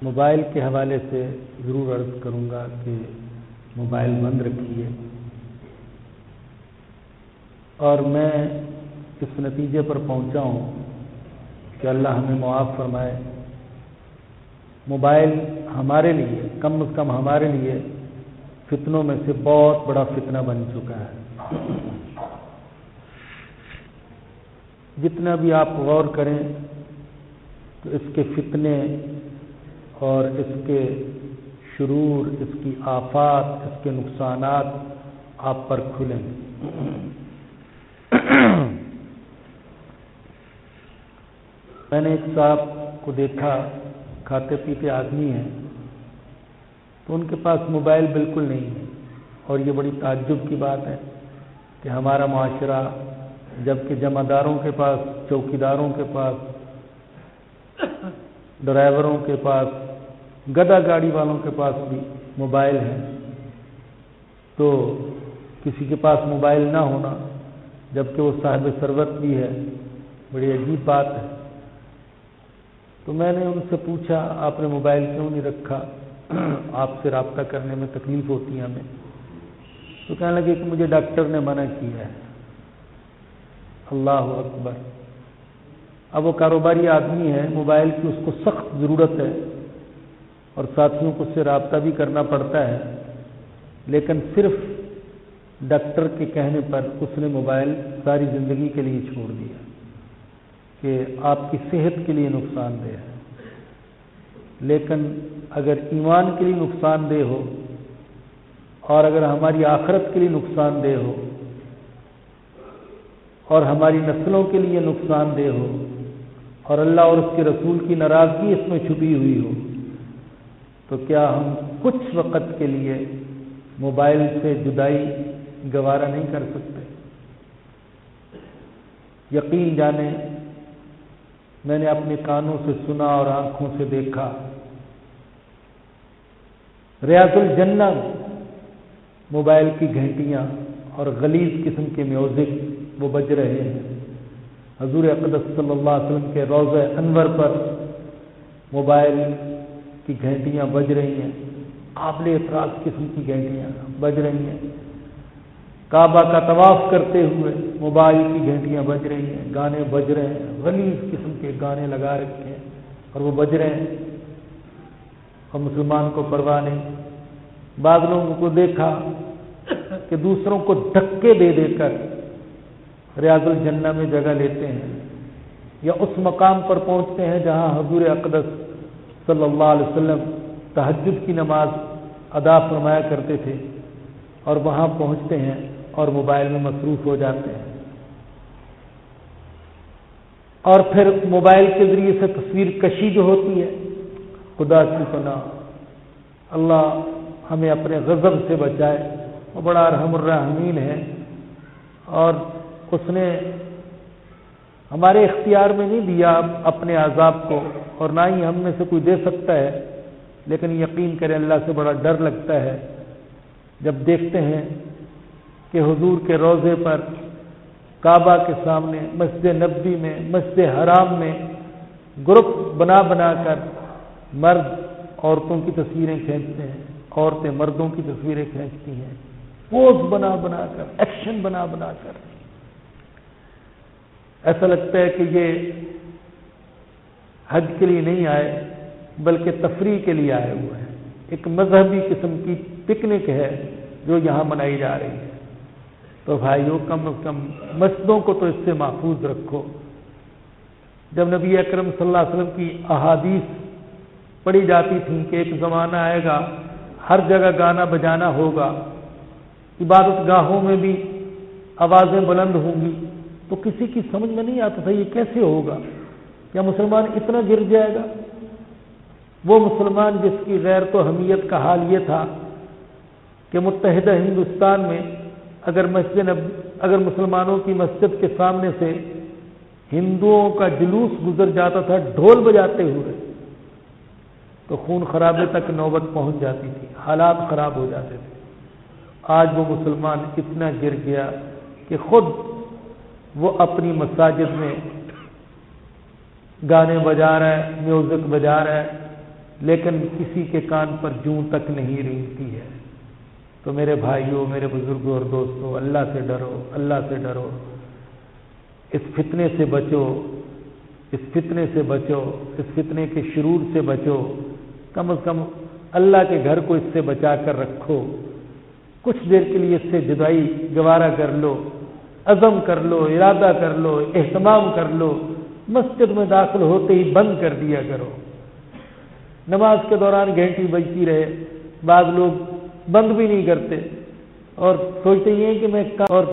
Mobile کے حوالے سے ضرور عرض کروں گا کہ موبائل بند رکھیے، اور میں اس نتیجے پر پہنچا ہوں کہ اللہ ہمیں معاف فرمائے، موبائل ہمارے لیے، کم از کم ہمارے لیے، فتنوں میں سے بہت بڑا فتنہ بن چکا ہے۔ جتنا بھی آپ غور کریں تو اس کے فتنے اور اس کے شرور، اس کی آفات، اس کے نقصانات آپ پر کھلیں۔ میں نے ایک صاحب کو دیکھا، کھاتے پیتے آدمی ہیں، تو ان کے پاس موبائل بالکل نہیں ہے، اور یہ بڑی تعجب کی بات ہے کہ ہمارا معاشرہ جبکہ جمعداروں کے پاس، چوکیداروں کے پاس، ڈرائیوروں کے پاس، گدا گاڑی والوں کے پاس بھی موبائل ہے، تو کسی کے پاس موبائل نہ ہونا جبکہ وہ صاحب ثروت بھی ہے، بڑی عجیب بات ہے۔ تو میں نے ان سے پوچھا آپ نے موبائل کیوں نہیں رکھا، آپ سے رابطہ کرنے میں تکلیف ہوتی ہے ہمیں؟ تو کہنے لگے کہ مجھے ڈاکٹر نے منع کیا ہے۔ اللہ اکبر! اب وہ کاروباری آدمی ہے، موبائل کی اس کو سخت ضرورت ہے، اور ساتھیوں کو اس سے رابطہ بھی کرنا پڑتا ہے، لیکن صرف ڈاکٹر کے کہنے پر اس نے موبائل ساری زندگی کے لیے چھوڑ دیا کہ آپ کی صحت کے لیے نقصان دہ ہے۔ لیکن اگر ایمان کے لیے نقصان دہ ہو، اور اگر ہماری آخرت کے لیے نقصان دہ ہو، اور ہماری نسلوں کے لیے نقصان دہ ہو، اور اللہ اور اس کے رسول کی ناراضگی اس میں چھپی ہوئی ہو، تو کیا ہم کچھ وقت کے لیے موبائل سے جدائی گوارا نہیں کر سکتے؟ یقین جانیں، میں نے اپنے کانوں سے سنا اور آنکھوں سے دیکھا، ریاض الجنہ موبائل کی گھنٹیاں اور غلیظ قسم کے میوزک وہ بج رہے ہیں۔ حضور اقدس صلی اللہ علیہ وسلم کے روضہ انور پر موبائل کی گھنٹیاں بج رہی ہیں، قابل اعتراض قسم کی گھنٹیاں بج رہی ہیں۔ کعبہ کا طواف کرتے ہوئے موبائل کی گھنٹیاں بج رہی ہیں، گانے بج رہے ہیں، غلیظ قسم کے گانے لگا رکھے ہیں اور وہ بج رہے ہیں، اور مسلمان کو پرواہ نہیں۔ بعض لوگوں کو دیکھا کہ دوسروں کو دھکے دے دے کر ریاض الجنہ میں جگہ لیتے ہیں، یا اس مقام پر پہنچتے ہیں جہاں حضور اقدس صلی اللہ علیہ وسلم تہجد کی نماز ادا فرمایا کرتے تھے، اور وہاں پہنچتے ہیں اور موبائل میں مصروف ہو جاتے ہیں، اور پھر موبائل کے ذریعے سے تصویر کشی جو ہوتی ہے، خدا کی پناہ، اللہ ہمیں اپنے غضب سے بچائے، وہ بڑا ارحم الراحمین ہے، اور اس نے ہمارے اختیار میں نہیں دیا اپنے عذاب کو، اور نہ ہی ہم میں سے کوئی دے سکتا ہے، لیکن یقین کریں اللہ سے بڑا ڈر لگتا ہے جب دیکھتے ہیں کہ حضور کے روضے پر، کعبہ کے سامنے، مسجد نبوی میں، مسجد حرام میں گروپ بنا بنا کر مرد عورتوں کی تصویریں کھینچتے ہیں، عورتیں مردوں کی تصویریں کھینچتی ہیں، پوز بنا بنا کر، ایکشن بنا بنا کر۔ ایسا لگتا ہے کہ یہ حج کے لیے نہیں آئے بلکہ تفریح کے لیے آئے ہوئے ہیں، ایک مذہبی قسم کی پکنک ہے جو یہاں منائی جا رہی ہے۔ تو بھائیو، کم از کم مسجدوں کو تو اس سے محفوظ رکھو۔ جب نبی اکرم صلی اللہ علیہ وسلم کی احادیث پڑھی جاتی تھیں کہ ایک زمانہ آئے گا ہر جگہ گانا بجانا ہوگا، عبادت گاہوں میں بھی آوازیں بلند ہوں گی، تو کسی کی سمجھ میں نہیں آتا تھا یہ کیسے ہوگا، کیا مسلمان اتنا گر جائے گا؟ وہ مسلمان جس کی غیرت و حمیت کا حال یہ تھا کہ متحدہ ہندوستان میں اگر مسلمانوں کی مسجد کے سامنے سے ہندوؤں کا جلوس گزر جاتا تھا ڈھول بجاتے ہوئے، تو خون خرابے تک نوبت پہنچ جاتی تھی، حالات خراب ہو جاتے تھے۔ آج وہ مسلمان اتنا گر گیا کہ خود وہ اپنی مساجد میں گانے بجا رہا ہے، میوزک بجا رہا ہے، لیکن کسی کے کان پر جوں تک نہیں رینگتی ہے۔ تو میرے بھائیوں، میرے بزرگوں اور دوستوں، اللہ سے ڈرو، اللہ سے ڈرو، اس فتنے سے بچو، اس فتنے سے بچو، اس فتنے کے شرور سے بچو، کم از کم اللہ کے گھر کو اس سے بچا کر رکھو، کچھ دیر کے لیے اس سے جدائی گوارا کر لو، عزم کر لو، ارادہ کر لو، اہتمام کر لو، مسجد میں داخل ہوتے ہی بند کر دیا کرو، نماز کے دوران گھنٹی بجتی رہے، بعض لوگ بند بھی نہیں کرتے اور سوچتے یہ کہ میں اور